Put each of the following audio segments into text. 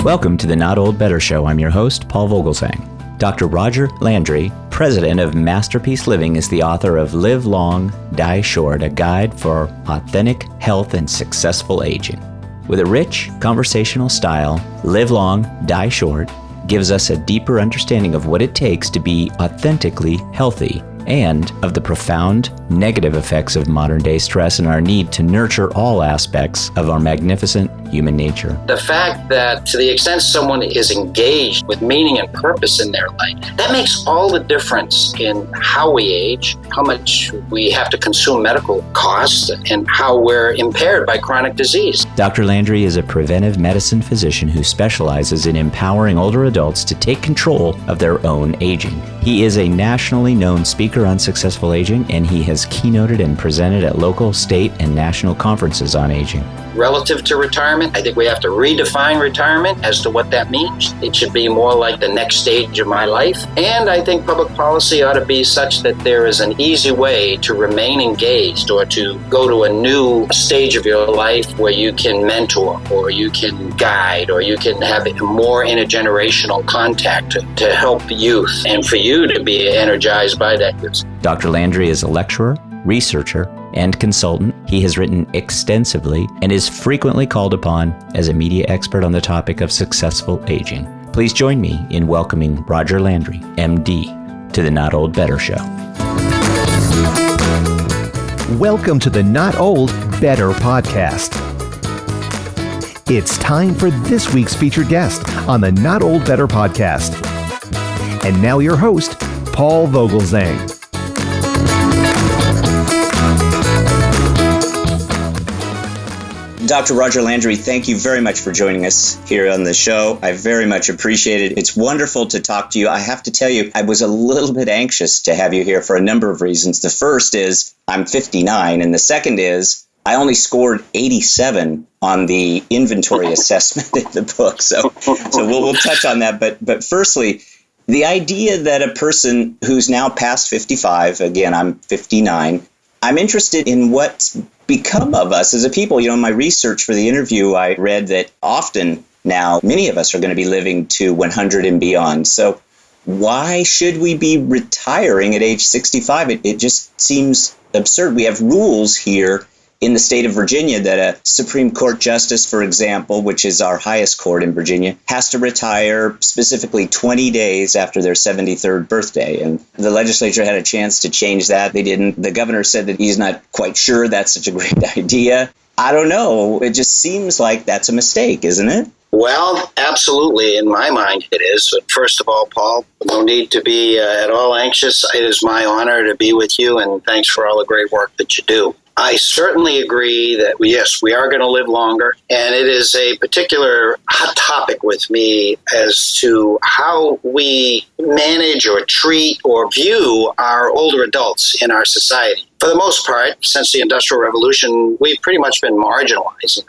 Welcome to the Not Old Better Show. I'm your host, Paul Vogelsang. Dr. Roger Landry, president of Masterpiece Living, is the author of Live Long, Die Short, a guide for authentic health and successful aging. With a rich, conversational style, Live Long, Die Short gives us a deeper understanding of what it takes to be authentically healthy and of the profound negative effects of modern-day stress and our need to nurture all aspects of our magnificent human nature. The fact that to the extent someone is engaged with meaning and purpose in their life, that makes all the difference in how we age, how much we have to consume medical costs, and how we're impaired by chronic disease. Dr. Landry is a preventive medicine physician who specializes in empowering older adults to take control of their own aging. He is a nationally known speaker on successful aging, and he has keynoted and presented at local, state, and national conferences on aging. Relative to retirement, I think we have to redefine retirement as to what that means. It should be more like the next stage of my life. And I think public policy ought to be such that there is an easy way to remain engaged or to go to a new stage of your life where you can mentor or you can guide or you can have more intergenerational contact to help youth and for you to be energized by that youth. Dr. Landry is a lecturer, researcher, and consultant. He has written extensively and is frequently called upon as a media expert on the topic of successful aging. Please join me in welcoming Roger Landry, MD, to the Not Old Better Show. Welcome to the Not Old Better podcast. It's time for this week's featured guest on the Not Old Better podcast. And now your host, Paul Vogelsang. Dr. Roger Landry, thank you very much for joining us here on the show. I very much appreciate it. It's wonderful to talk to you. I have to tell you, I was a little bit anxious to have you here for a number of reasons. The first is I'm 59, and the second is I only scored 87 on the inventory assessment in the book. So we'll touch on that. But firstly, the idea that a person who's now past 55, again, I'm 59, I'm interested in what's become of us as a people. You know, in my research for the interview, I read that often now many of us are going to be living to 100 and beyond. So why should we be retiring at age 65? It just seems absurd. We have rules here in the state of Virginia that a Supreme Court justice, for example, which is our highest court in Virginia, has to retire specifically 20 days after their 73rd birthday. And the legislature had a chance to change that. They didn't. The governor said that he's not quite sure that's such a great idea. I don't know. It just seems like that's a mistake, isn't it? Well, absolutely. In my mind, it is. First of all, Paul, no need to be at all anxious. It is my honor to be with you, and thanks for all the great work that you do. I certainly agree that, yes, we are going to live longer, and it is a particular hot topic with me as to how we manage or treat or view our older adults in our society. For the most part, since the Industrial Revolution, we've pretty much been marginalizing.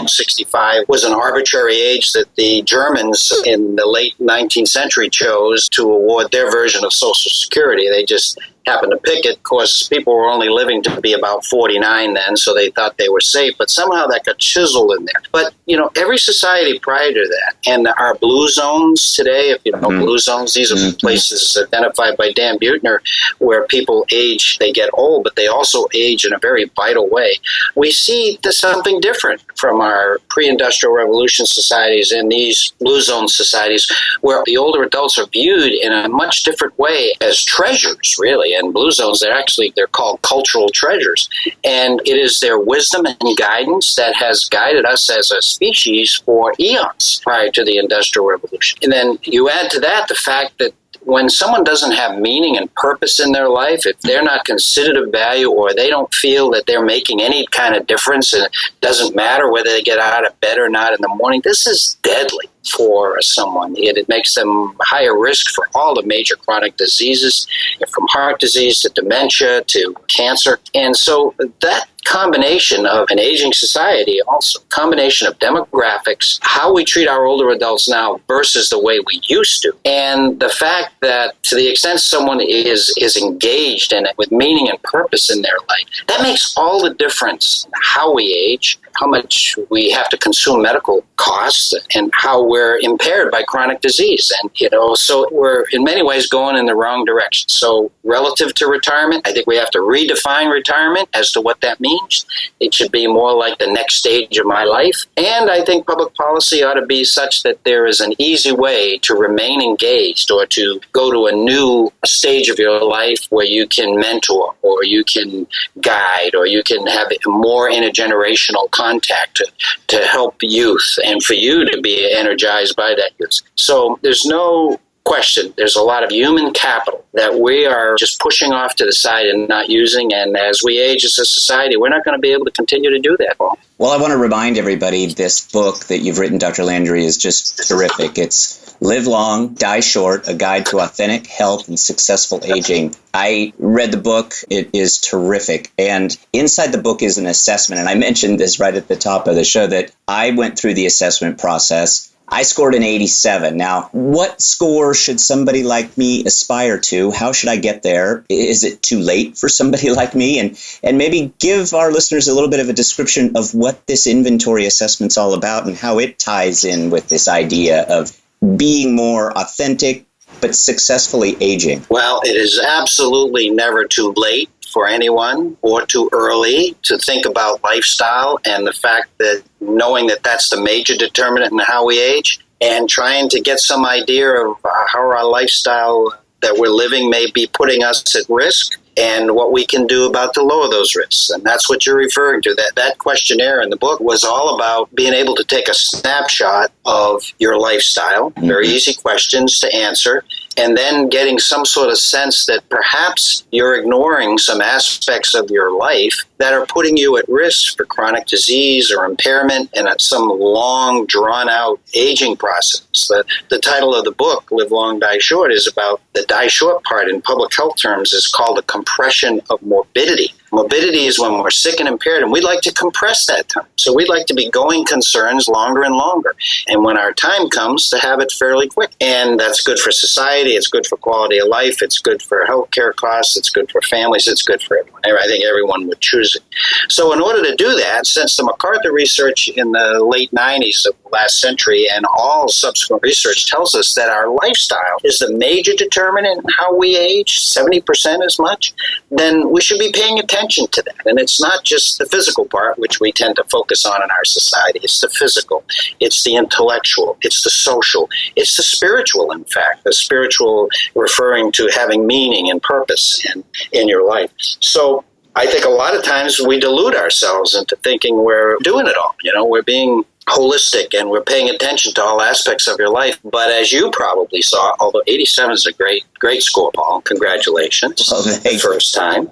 65 was an arbitrary age that the Germans in the late 19th century chose to award their version of Social Security. They just happened to pick it. Of course, people were only living to be about 49 then, so they thought they were safe, but somehow that got chiseled in there. But, every society prior to that, and our blue zones today, if you know blue zones, these are places identified by Dan Buettner where people age, they get old, but they also age in a very vital way. We see there's something different from our pre-industrial revolution societies and these blue zone societies where the older adults are viewed in a much different way as treasures, really. And blue zones, they're called cultural treasures. And it is their wisdom and guidance that has guided us as a species for eons prior to the Industrial Revolution. And then you add to that the fact that when someone doesn't have meaning and purpose in their life, if they're not considered of value or they don't feel that they're making any kind of difference and it doesn't matter whether they get out of bed or not in the morning, this is deadly for someone. It makes them higher risk for all the major chronic diseases, from heart disease to dementia to cancer. And so that combination of an aging society, also combination of demographics, how we treat our older adults now versus the way we used to, and the fact that to the extent someone is engaged in it with meaning and purpose in their life, that makes all the difference in how we age, how much we have to consume medical costs, and how we're impaired by chronic disease. And, so we're in many ways going in the wrong direction. So relative to retirement, I think we have to redefine retirement as to what that means. It should be more like the next stage of my life. And I think public policy ought to be such that there is an easy way to remain engaged or to go to a new stage of your life where you can mentor or you can guide or you can have more intergenerational contact to help youth and for you to be energized by that youth. So there's no question. There's a lot of human capital that we are just pushing off to the side and not using. And as we age as a society, we're not going to be able to continue to do that, Paul. Well, I want to remind everybody this book that you've written, Dr. Landry, is just terrific. It's Live Long, Die Short, A Guide to Authentic Health and Successful Aging. I read the book. It is terrific. And inside the book is an assessment. And I mentioned this right at the top of the show that I went through the assessment process. I scored an 87. Now, what score should somebody like me aspire to? How should I get there? Is it too late for somebody like me? And maybe give our listeners a little bit of a description of what this inventory assessment's all about and how it ties in with this idea of being more authentic, but successfully aging. Well, it is absolutely never too late for anyone or too early to think about lifestyle and the fact that knowing that that's the major determinant in how we age and trying to get some idea of how our lifestyle that we're living may be putting us at risk and what we can do about to lower those risks. And that's what you're referring to. That questionnaire in the book was all about being able to take a snapshot of your lifestyle, very easy questions to answer, and then getting some sort of sense that perhaps you're ignoring some aspects of your life that are putting you at risk for chronic disease or impairment and some long, drawn-out aging process. The title of the book, Live Long, Die Short, is about the die short part in public health terms is called the compression of morbidity. Morbidity is when we're sick and impaired, and we'd like to compress that time. So we'd like to be going concerns longer and longer. And when our time comes, to have it fairly quick. And that's good for society. It's good for quality of life. It's good for healthcare costs. It's good for families. It's good for everyone. I think everyone would choose it. So in order to do that, since the MacArthur research in the late 90s of the last century and all subsequent research tells us that our lifestyle is the major determinant in how we age, 70% as much, then we should be paying attention to that. And it's not just the physical part, which we tend to focus on in our society. It's the physical, it's the intellectual, it's the social, it's the spiritual, in fact. The spiritual referring to having meaning and purpose in your life. So I think a lot of times we delude ourselves into thinking we're doing it all. We're being holistic and we're paying attention to all aspects of your life. But as you probably saw, although 87 is a great score, Paul, congratulations. The first time.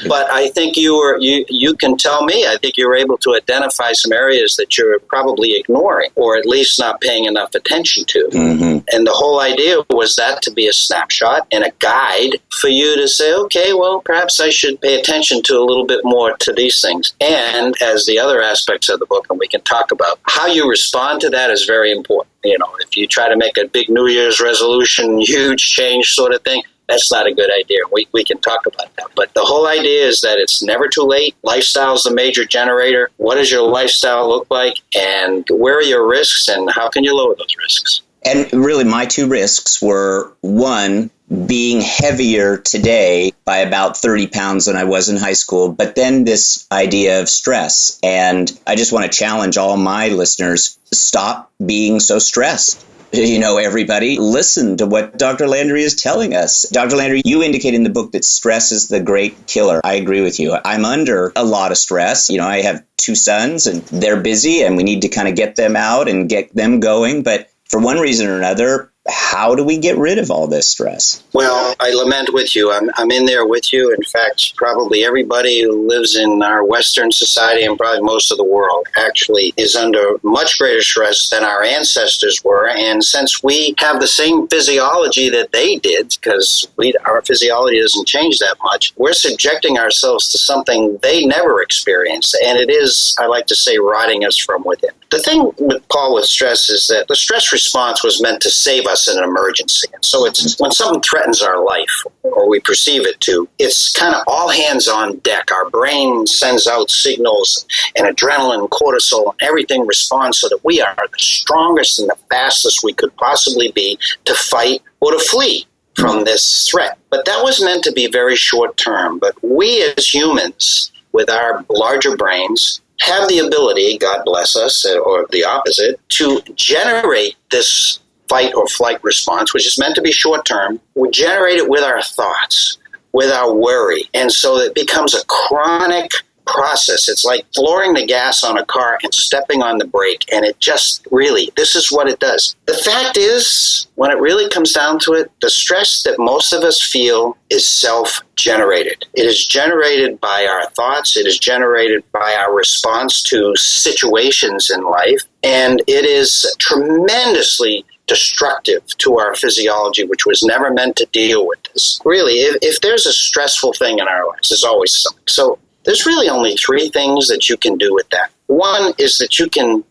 But I think you can tell me, I think you were able to identify some areas that you're probably ignoring or at least not paying enough attention to. Mm-hmm. And the whole idea was that to be a snapshot and a guide for you to say, okay, well, perhaps I should pay attention to a little bit more to these things. And as the other aspects of the book, and we can talk about, how you respond to that is very important. If you try to make a big New Year's resolution, huge change sort of thing, that's not a good idea. We can talk about that. But the whole idea is that it's never too late. Lifestyle is the major generator. What does your lifestyle look like? And where are your risks? And how can you lower those risks? And really, my two risks were, one, being heavier today by about 30 pounds than I was in high school, but then this idea of stress. And I just want to challenge all my listeners, stop being so stressed. Everybody, listen to what Dr. Landry is telling us. Dr. Landry, you indicate in the book that stress is the great killer. I agree with you. I'm under a lot of stress. I have two sons and they're busy and we need to kind of get them out and get them going. But for one reason or another, how do we get rid of all this stress? Well, I lament with you. I'm in there with you. In fact, probably everybody who lives in our Western society and probably most of the world actually is under much greater stress than our ancestors were. And since we have the same physiology that they did, because our physiology doesn't change that much, we're subjecting ourselves to something they never experienced. And it is, I like to say, rotting us from within. The thing with Paul with stress is that the stress response was meant to save us us in an emergency. And so it's when something threatens our life, or we perceive it to, it's kind of all hands on deck. Our brain sends out signals, and adrenaline, cortisol, and everything responds so that we are the strongest and the fastest we could possibly be to fight or to flee from this threat. But that was meant to be very short term. But we as humans, with our larger brains, have the ability, God bless us, or the opposite, to generate this fight or flight response, which is meant to be short term. We generate it with our thoughts, with our worry. And so it becomes a chronic process. It's like flooring the gas on a car and stepping on the brake. And it just really, this is what it does. The fact is, when it really comes down to it, the stress that most of us feel is self-generated. It is generated by our thoughts. It is generated by our response to situations in life. And it is tremendously destructive to our physiology, which was never meant to deal with this. Really, if there's a stressful thing in our lives, there's always something. So there's really only three things that you can do with that. One is that you can,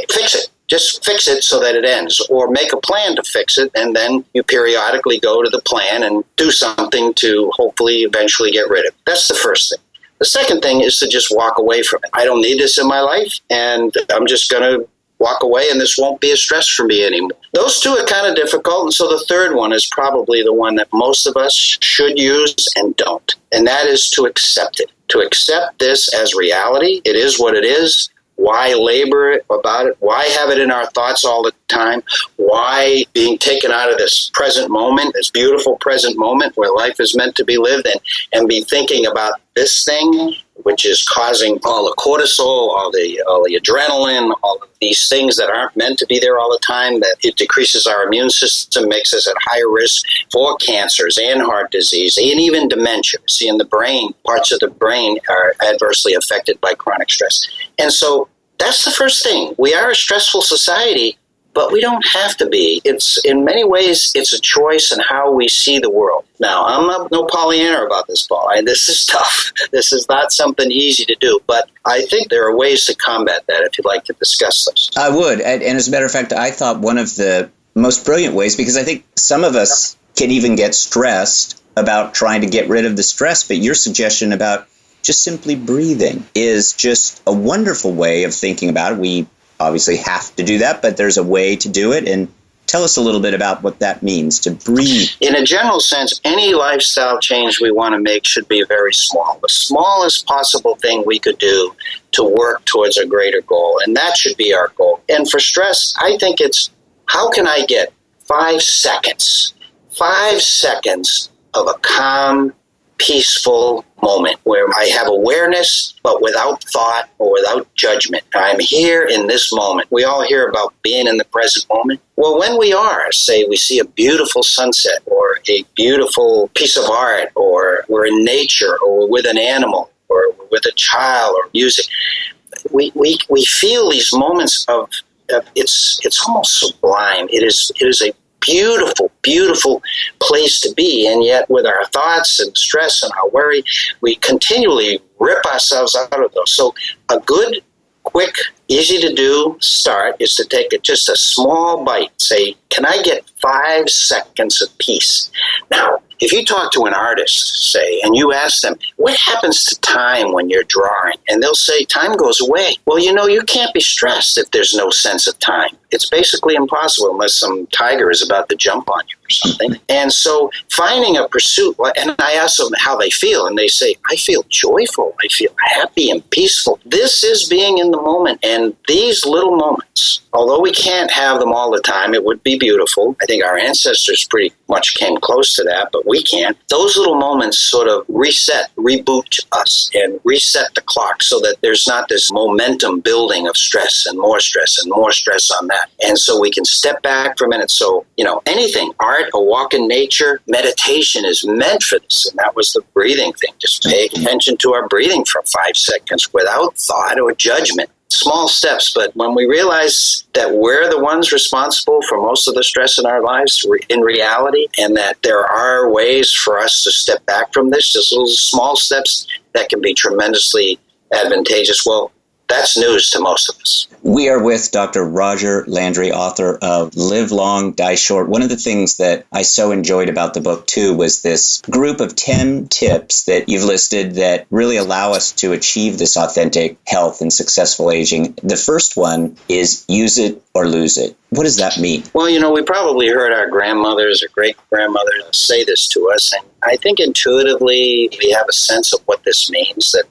fix it. Just fix it so that it ends, or make a plan to fix it, and then you periodically go to the plan and do something to hopefully eventually get rid of it. That's the first thing. The second thing is to just walk away from it. I don't need this in my life, and I'm just going to walk away, and this won't be a stress for me anymore. Those two are kind of difficult, and so the third one is probably the one that most of us should use and don't, and that is to accept it. To accept this as reality. It is what it is. Why labor about it? Why have it in our thoughts all the time? Why being taken out of this present moment, this beautiful present moment where life is meant to be lived, and be thinking about this thing, which is causing all the cortisol, all the adrenaline, all of these things that aren't meant to be there all the time, that it decreases our immune system, makes us at higher risk for cancers and heart disease, and even dementia. See, in the brain, parts of the brain are adversely affected by chronic stress. And so that's the first thing. We are a stressful society, but we don't have to be. It's in many ways, it's a choice in how we see the world. Now, I'm no Pollyanna about this, Paul. This is tough. This is not something easy to do, but I think there are ways to combat that if you'd like to discuss those. I would. And as a matter of fact, I thought one of the most brilliant ways, because I think some of us can even get stressed about trying to get rid of the stress, but your suggestion about just simply breathing is just a wonderful way of thinking about it. We obviously have to do that, but there's a way to do it. And tell us a little bit about what that means, to breathe. In a general sense, any lifestyle change we want to make should be very small. The smallest possible thing we could do to work towards a greater goal. And that should be our goal. And for stress, I think it's, how can I get 5 seconds of a calm, peaceful moment where I have awareness, but without thought or without judgment. I'm here in this moment. We all hear about being in the present moment. Well, when we are, say, we see a beautiful sunset or a beautiful piece of art, or we're in nature, or we're with an animal, or we're with a child, or music, we feel these moments of it's almost sublime. It is a beautiful, beautiful place to be. And yet with our thoughts and stress and our worry, we continually rip ourselves out of those. So a good, quick, easy to do start is to take just a small bite. Say, can I get 5 seconds of peace? Now, if you talk to an artist, say, and you ask them, what happens to time when you're drawing? And they'll say, time goes away. Well, you can't be stressed if there's no sense of time. It's basically impossible unless some tiger is about to jump on you or something. And so finding a pursuit, and I ask them how they feel, and they say, I feel joyful. I feel happy and peaceful. This is being in the moment. And these little moments, although we can't have them all the time, it would be beautiful. I think our ancestors pretty much came close to that, but we can't. Those little moments sort of reboot us and reset the clock so that there's not this momentum building of stress and more stress on that. And so we can step back for a minute. So, anything, art, a walk in nature, meditation is meant for this. And that was the breathing thing. Just pay attention to our breathing for 5 seconds without thought or judgment. Small steps, but when we realize that we're the ones responsible for most of the stress in our lives in reality, and that there are ways for us to step back from this, just little small steps that can be tremendously advantageous, well, that's news to most of us. We are with Dr. Roger Landry, author of Live Long, Die Short. One of the things that I so enjoyed about the book, too, was this group of 10 tips that you've listed that really allow us to achieve this authentic health and successful aging. The first one is use it or lose it. What does that mean? Well, we probably heard our grandmothers or great-grandmothers say this to us, and I think intuitively we have a sense of what this means, that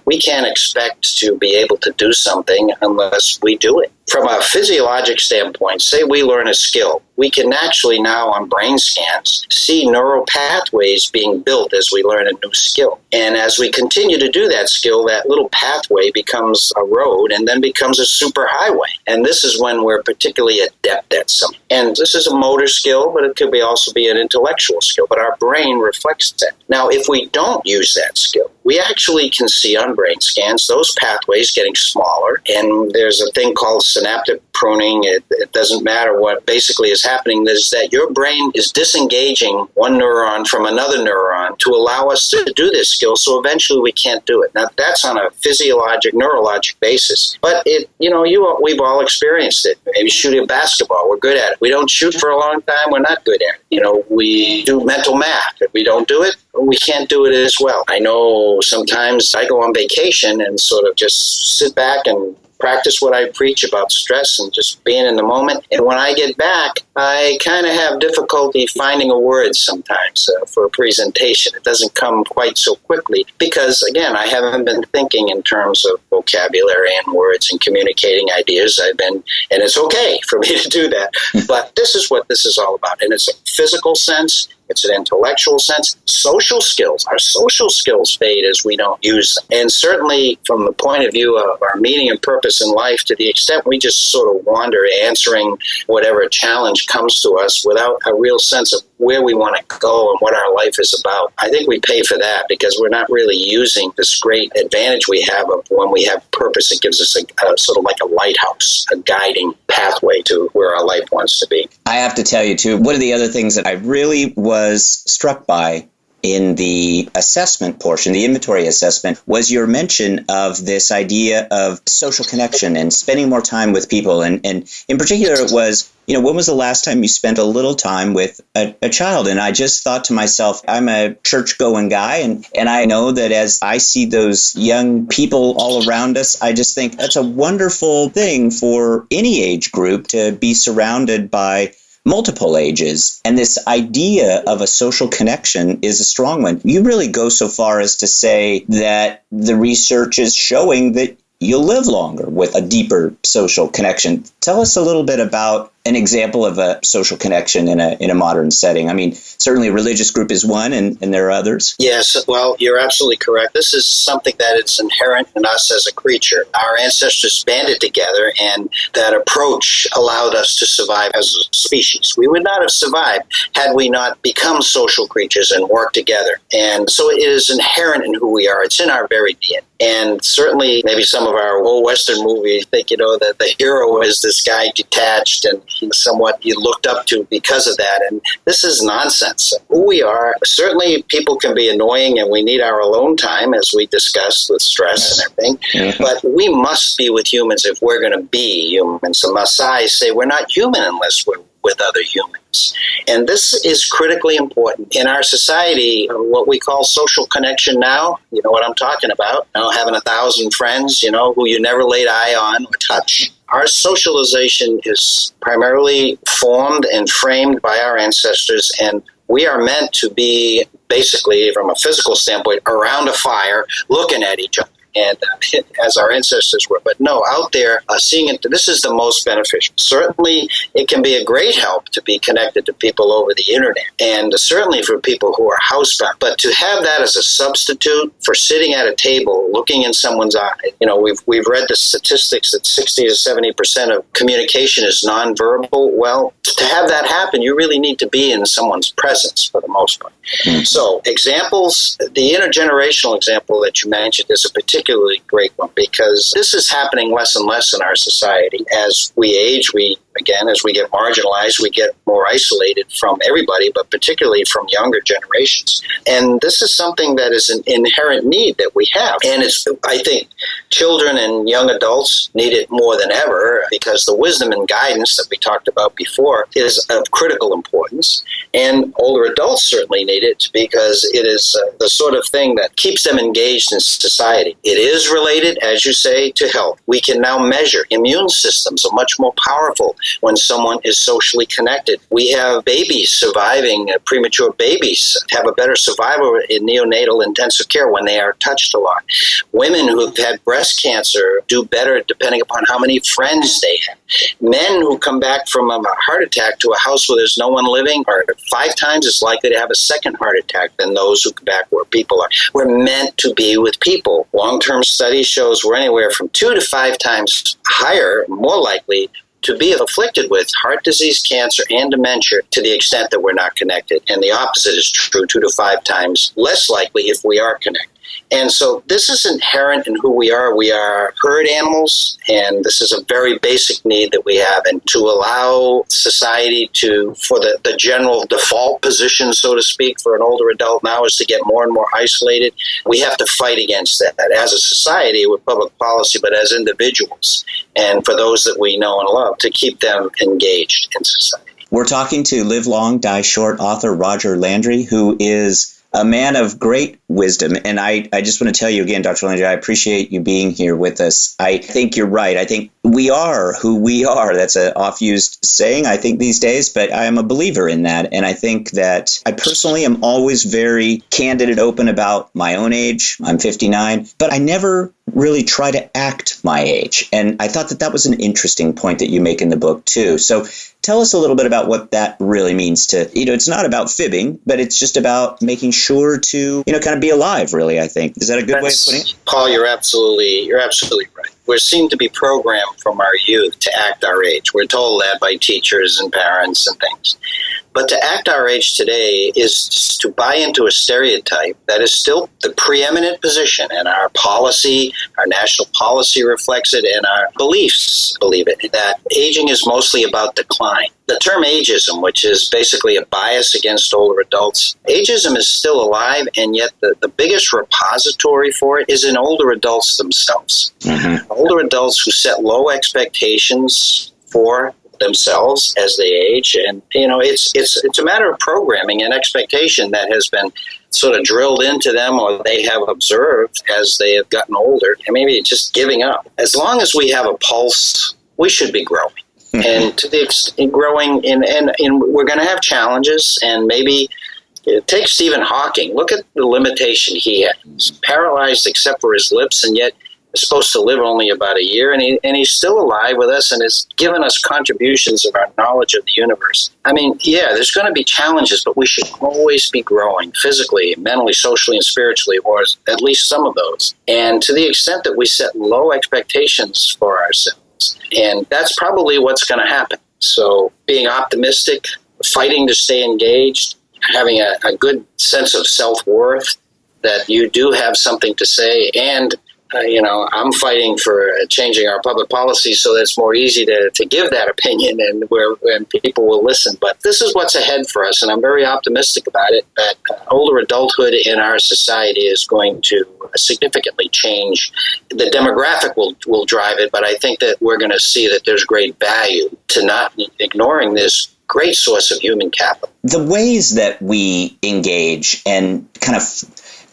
we can't expect to be able to do something unless we do it. From a physiologic standpoint, say we learn a skill, we can actually now on brain scans see neural pathways being built as we learn a new skill. And as we continue to do that skill, that little pathway becomes a road and then becomes a superhighway. And this is when we're particularly adept at something. And this is a motor skill, but it could also be an intellectual skill. But our brain reflects that. Now, if we don't use that skill, we actually can see on brain scans those pathways getting smaller. And there's a thing called synaptic pruning. It doesn't matter what basically is happening, is that your brain is disengaging one neuron from another neuron to allow us to do this skill, so eventually we can't do it. Now, that's on a physiologic, neurologic basis. But we've all experienced it. Maybe shooting a basketball, we're good at it. We don't shoot for a long time, we're not good at it. We do mental math. If we don't do it, we can't do it as well. I know sometimes I go on vacation and sort of just sit back and practice what I preach about stress and just being in the moment. And when I get back, I kind of have difficulty finding a word sometimes for a presentation. It doesn't come quite so quickly because, again, I haven't been thinking in terms of vocabulary and words and communicating ideas. And it's okay for me to do that. But this is what this is all about. And it's a physical sense. It's an intellectual sense. Social skills. Our social skills fade as we don't use them. And certainly from the point of view of our meaning and purpose in life, to the extent we just sort of wander answering whatever challenge comes to us without a real sense of where we want to go and what our life is about, I think we pay for that because we're not really using this great advantage we have of when we have purpose. It gives us a sort of like a lighthouse, a guiding pathway to where our life wants to be. I have to tell you, too, one of the other things that I really was struck by in the assessment portion, the inventory assessment, was your mention of this idea of social connection and spending more time with people. And in particular, it was, when was the last time you spent a little time with a child? And I just thought to myself, I'm a church-going guy, and I know that as I see those young people all around us, I just think that's a wonderful thing for any age group to be surrounded by multiple ages. And this idea of a social connection is a strong one. You really go so far as to say that the research is showing that you'll live longer with a deeper social connection. Tell us a little bit about an example of a social connection in a modern setting. I mean, certainly a religious group is one, and there are others. Yes, well, you're absolutely correct. This is something that is inherent in us as a creature. Our ancestors banded together, and that approach allowed us to survive as a species. We would not have survived had we not become social creatures and worked together. And so it is inherent in who we are. It's in our very DNA. And certainly, maybe some of our old Western movies think, that the hero is this guy detached and he's somewhat you looked up to because of that. And this is nonsense. Who we are, certainly people can be annoying and we need our alone time, as we discussed with stress and everything. Mm-hmm. But we must be with humans if we're going to be humans. The Maasai say we're not human unless we're with other humans. And this is critically important. In our society, what we call social connection now, you know what I'm talking about, having 1,000 friends, who you never laid eye on or touch. Our socialization is primarily formed and framed by our ancestors, and we are meant to be, basically, from a physical standpoint, around a fire, looking at each other. And as our ancestors were. But no, out there, seeing it, this is the most beneficial. Certainly, it can be a great help to be connected to people over the internet, and certainly for people who are housebound. But to have that as a substitute for sitting at a table, looking in someone's eye, we've read the statistics that 60 to 70% of communication is nonverbal. Well, to have that happen, you really need to be in someone's presence for the most part. Mm-hmm. So, examples, the intergenerational example that you mentioned is a particularly great one, because this is happening less and less in our society. As we age, we again, as we get marginalized, we get more isolated from everybody, but particularly from younger generations. And this is something that is an inherent need that we have. And I think children and young adults need it more than ever, because the wisdom and guidance that we talked about before is of critical importance. And older adults certainly need it, because it is the sort of thing that keeps them engaged in society. It is related, as you say, to health. We can now measure. Immune systems are much more powerful when someone is socially connected. We have babies surviving, premature babies have a better survival in neonatal intensive care when they are touched a lot. Women who've had breast cancer do better depending upon how many friends they have. Men who come back from a heart attack to a house where there's no one living are 5 times as likely to have a second heart attack than those who come back where people are. We're meant to be with people. Long-term study shows we're anywhere from 2 to 5 times higher, more likely to be afflicted with heart disease, cancer, and dementia to the extent that we're not connected. And the opposite is true, 2 to 5 times less likely if we are connected. And so this is inherent in who we are. We are herd animals, and this is a very basic need that we have. And to allow society for the general default position, so to speak, for an older adult now is to get more and more isolated. We have to fight against that as a society with public policy, but as individuals, and for those that we know and love, to keep them engaged in society. We're talking to Live Long, Die Short author Roger Landry, who is a man of great wisdom. And I just want to tell you again, Dr. Landry, I appreciate you being here with us. I think you're right. I think we are who we are. That's an oft-used saying, I think, these days, but I am a believer in that. And I think that I personally am always very candid and open about my own age. I'm 59, but I never really try to act my age. And I thought that was an interesting point that you make in the book, too. So tell us a little bit about what that really means to, it's not about fibbing, but it's just about making sure to, kind of be alive, really, I think. Is that a good way of putting it? Paul, you're absolutely right. We seem to be programmed from our youth to act our age. We're told that by teachers and parents and things. But to act our age today is to buy into a stereotype that is still the preeminent position, and our policy, our national policy reflects it, and our beliefs believe it, that aging is mostly about decline. The term ageism, which is basically a bias against older adults, ageism is still alive, and yet the biggest repository for it is in older adults themselves. Mm-hmm. Older adults who set low expectations for themselves as they age, and it's a matter of programming and expectation that has been sort of drilled into them, or they have observed as they have gotten older, and maybe just giving up. As long as we have a pulse, we should be growing. And to the extent growing, and we're going to have challenges, and maybe take Stephen Hawking. Look at the limitation he had. He's paralyzed except for his lips, and yet is supposed to live only about a year, and he's still alive with us and has given us contributions of our knowledge of the universe. I mean, yeah, there's going to be challenges, but we should always be growing physically, mentally, socially, and spiritually, or at least some of those. And to the extent that we set low expectations for ourselves, and that's probably what's going to happen. So being optimistic, fighting to stay engaged, having a good sense of self-worth, that you do have something to say, and I'm fighting for changing our public policy so that it's more easy to give that opinion and people will listen. But this is what's ahead for us, and I'm very optimistic about it, that older adulthood in our society is going to significantly change. The demographic will drive it, but I think that we're going to see that there's great value to not ignoring this great source of human capital. The ways that we engage and kind of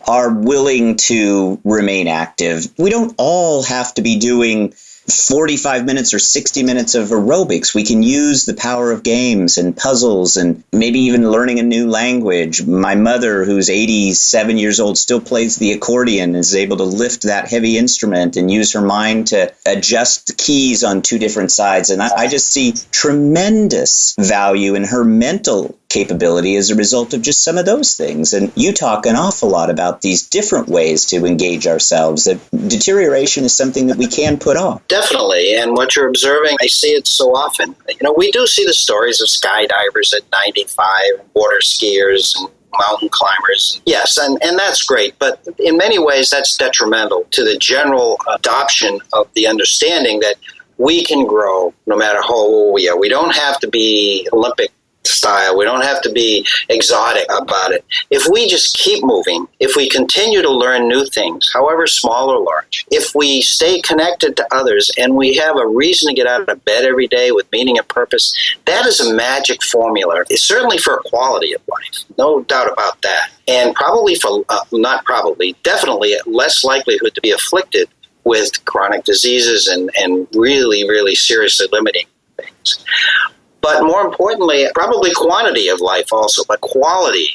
are willing to remain active. We don't all have to be doing 45 minutes or 60 minutes of aerobics. We can use the power of games and puzzles and maybe even learning a new language. My mother, who's 87 years old, still plays the accordion, is able to lift that heavy instrument and use her mind to adjust the keys on 2 different sides. And I just see tremendous value in her mental capability as a result of just some of those things. And you talk an awful lot about these different ways to engage ourselves, that deterioration is something that we can put off. Definitely. And what you're observing, I see it so often. We do see the stories of skydivers at 95, water skiers, and mountain climbers. Yes, and that's great. But in many ways, that's detrimental to the general adoption of the understanding that we can grow no matter how old we are. We don't have to be Olympic style. We don't have to be exotic about it. If we just keep moving, if we continue to learn new things, however small or large, if we stay connected to others and we have a reason to get out of bed every day with meaning and purpose, that is a magic formula. It's certainly for a quality of life. No doubt about that. And probably definitely less likelihood to be afflicted with chronic diseases and really, really seriously limiting things. But more importantly, probably quantity of life also, but quality.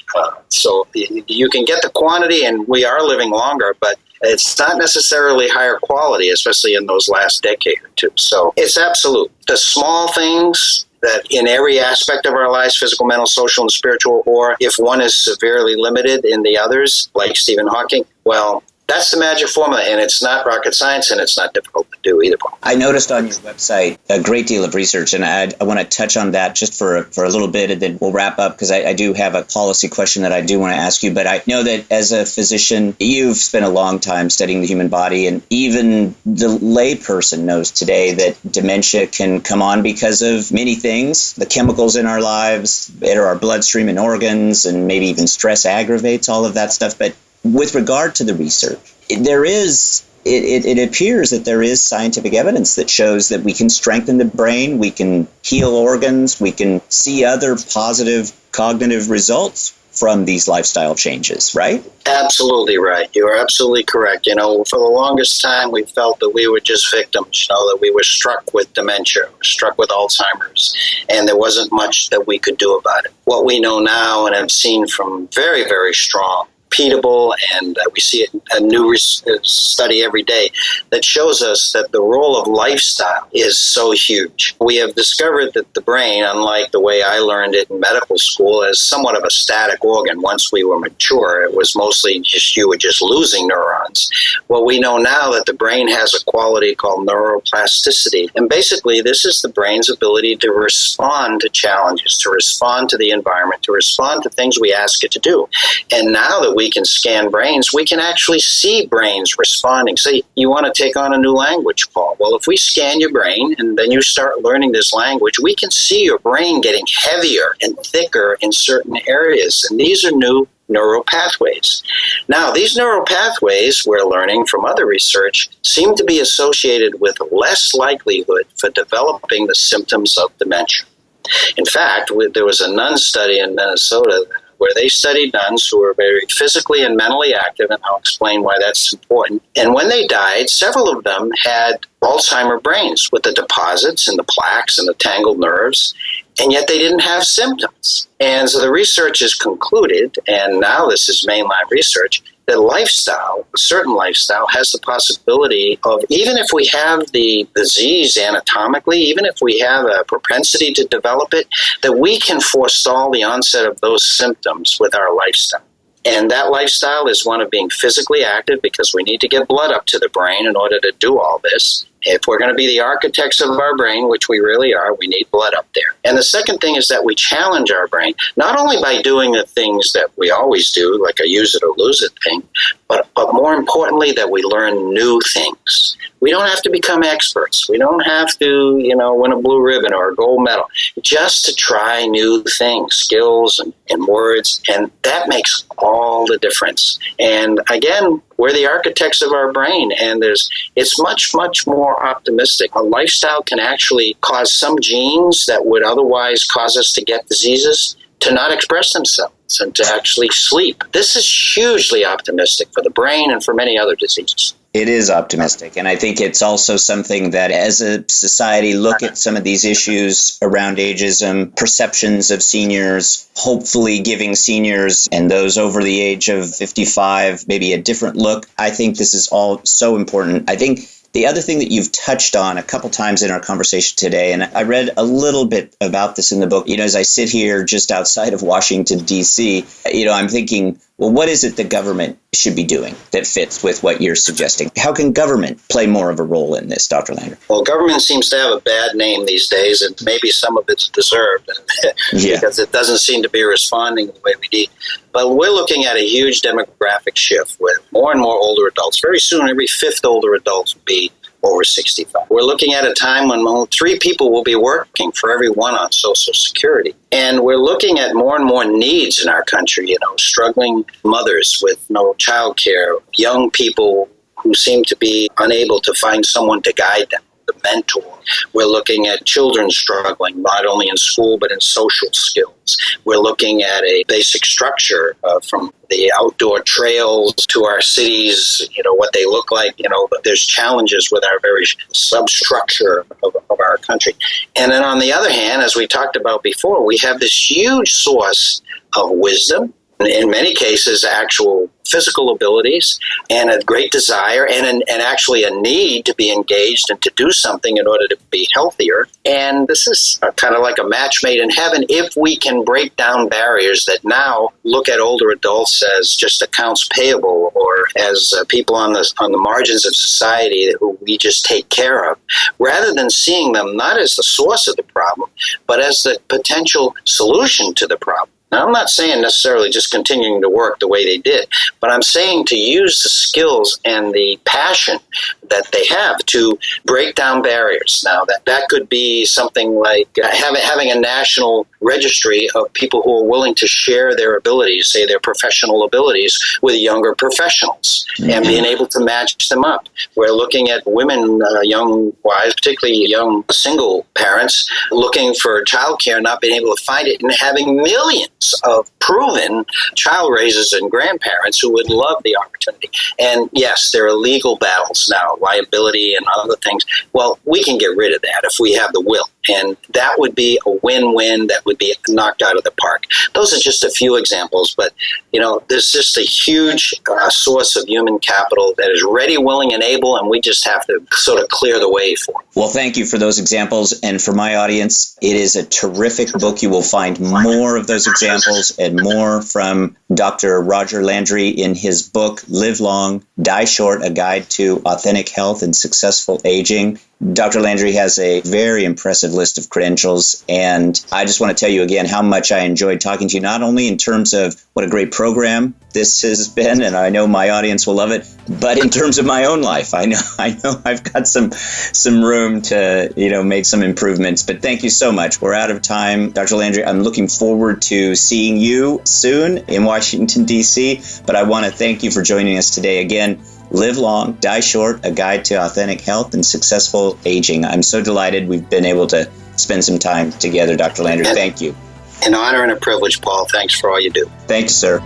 So you can get the quantity, and we are living longer, but it's not necessarily higher quality, especially in those last decade or two. So it's absolute. The small things that in every aspect of our lives, physical, mental, social, and spiritual, or if one is severely limited in the others, like Stephen Hawking, well, that's the magic formula, and it's not rocket science, and it's not difficult to do either. I noticed on your website a great deal of research, and I want to touch on that just for a little bit, and then we'll wrap up, because I do have a policy question that I do want to ask you. But I know that as a physician, you've spent a long time studying the human body, and even the lay person knows today that dementia can come on because of many things. The chemicals in our lives enter our bloodstream and organs, and maybe even stress aggravates all of that stuff. But with regard to the research, it appears that there is scientific evidence that shows that we can strengthen the brain, we can heal organs, we can see other positive cognitive results from these lifestyle changes, right? Absolutely right. You are absolutely correct. For the longest time, we felt that we were just victims, that we were struck with dementia, struck with Alzheimer's, and there wasn't much that we could do about it. What we know now and have seen from very, very strong, repeatable, and we see it in a new study every day that shows us that the role of lifestyle is so huge. We have discovered that the brain, unlike the way I learned it in medical school, is somewhat of a static organ. Once we were mature, it was mostly you were just losing neurons. Well, we know now that the brain has a quality called neuroplasticity, and basically this is the brain's ability to respond to challenges, to respond to the environment, to respond to things we ask it to do. And now that we can scan brains, we can actually see brains responding. Say, you want to take on a new language, Paul. Well, if we scan your brain and then you start learning this language, we can see your brain getting heavier and thicker in certain areas. And these are new neural pathways. Now, these neural pathways, we're learning from other research, seem to be associated with less likelihood for developing the symptoms of dementia. In fact, there was a nun study in Minnesota where they studied nuns who were very physically and mentally active, and I'll explain why that's important. And when they died, several of them had Alzheimer's brains with the deposits and the plaques and the tangled nerves, and yet they didn't have symptoms. And so the research is concluded, and now this is mainline research, that lifestyle, a certain lifestyle, has the possibility of, even if we have the disease anatomically, even if we have a propensity to develop it, that we can forestall the onset of those symptoms with our lifestyle. And that lifestyle is one of being physically active, because we need to get blood up to the brain in order to do all this. If we're going to be the architects of our brain, which we really are, we need blood up there. And the second thing is that we challenge our brain, not only by doing the things that we always do, like a use it or lose it thing, but more importantly, that we learn new things. We don't have to become experts. We don't have to, win a blue ribbon or a gold medal, just to try new things, skills and words, and that makes all the difference. And again, we're the architects of our brain, and it's much, much more optimistic. A lifestyle can actually cause some genes that would otherwise cause us to get diseases to not express themselves and to actually sleep. This is hugely optimistic for the brain and for many other diseases. It is optimistic, and I think it's also something that as a society look at some of these issues around ageism, perceptions of seniors, hopefully giving seniors and those over the age of 55 maybe a different look. I think this is all so important. I think the other thing that you've touched on a couple times in our conversation today, and I read a little bit about this in the book, as I sit here just outside of Washington, D.C., I'm thinking, well, what is it the government should be doing that fits with what you're suggesting? How can government play more of a role in this, Dr. Landry? Well, government seems to have a bad name these days, and maybe some of it's deserved because it doesn't seem to be responding the way we need. But we're looking at a huge demographic shift with more and more older adults. Very soon, every fifth older adult will be over 65. We're looking at a time when only 3 people will be working for every one on Social Security. And we're looking at more and more needs in our country, struggling mothers with no child care, young people who seem to be unable to find someone to guide them, the mentor. We're looking at children struggling, not only in school, but in social skills. We're looking at a basic structure from the outdoor trails to our cities, what they look like. There's challenges with our very substructure of our country. And then on the other hand, as we talked about before, we have this huge source of wisdom, in many cases, actual physical abilities, and a great desire, and actually a need to be engaged and to do something in order to be healthier. And this is kind of like a match made in heaven if we can break down barriers that now look at older adults as just accounts payable or as people on the margins of society who we just take care of, rather than seeing them not as the source of the problem, but as the potential solution to the problem. Now, I'm not saying necessarily just continuing to work the way they did, but I'm saying to use the skills and the passion that they have to break down barriers. Now, that could be something like having a national registry of people who are willing to share their abilities, say their professional abilities, with younger professionals, and being able to match them up. We're looking at women, young wives, particularly young single parents, looking for childcare, not being able to find it, and having millions of proven child raisers and grandparents who would love the opportunity. And yes, there are legal battles now, liability and other things. Well, we can get rid of that if we have the will. And that would be a win-win that would be knocked out of the park. Those are just a few examples, but there's just a huge source of human capital that is ready, willing, and able, and we just have to sort of clear the way for it. Well, thank you for those examples. And for my audience, it is a terrific book. You will find more of those examples and more from Dr. Roger Landry in his book, Live Long, Die Short, A Guide to Authentic Health and Successful Aging. Dr. Landry has a very impressive list of credentials, and I just want to tell you again how much I enjoyed talking to you, not only in terms of what a great program this has been, and I know my audience will love it, but in terms of my own life. I know I've got some room to, make some improvements, but thank you so much. We're out of time. Dr. Landry, I'm looking forward to seeing you soon in Washington, D.C., but I want to thank you for joining us today again. Live Long, Die Short, A Guide to Authentic Health and Successful Aging. I'm so delighted we've been able to spend some time together, Dr. Landry. Thank you. An honor and a privilege, Paul. Thanks for all you do. Thank you, sir.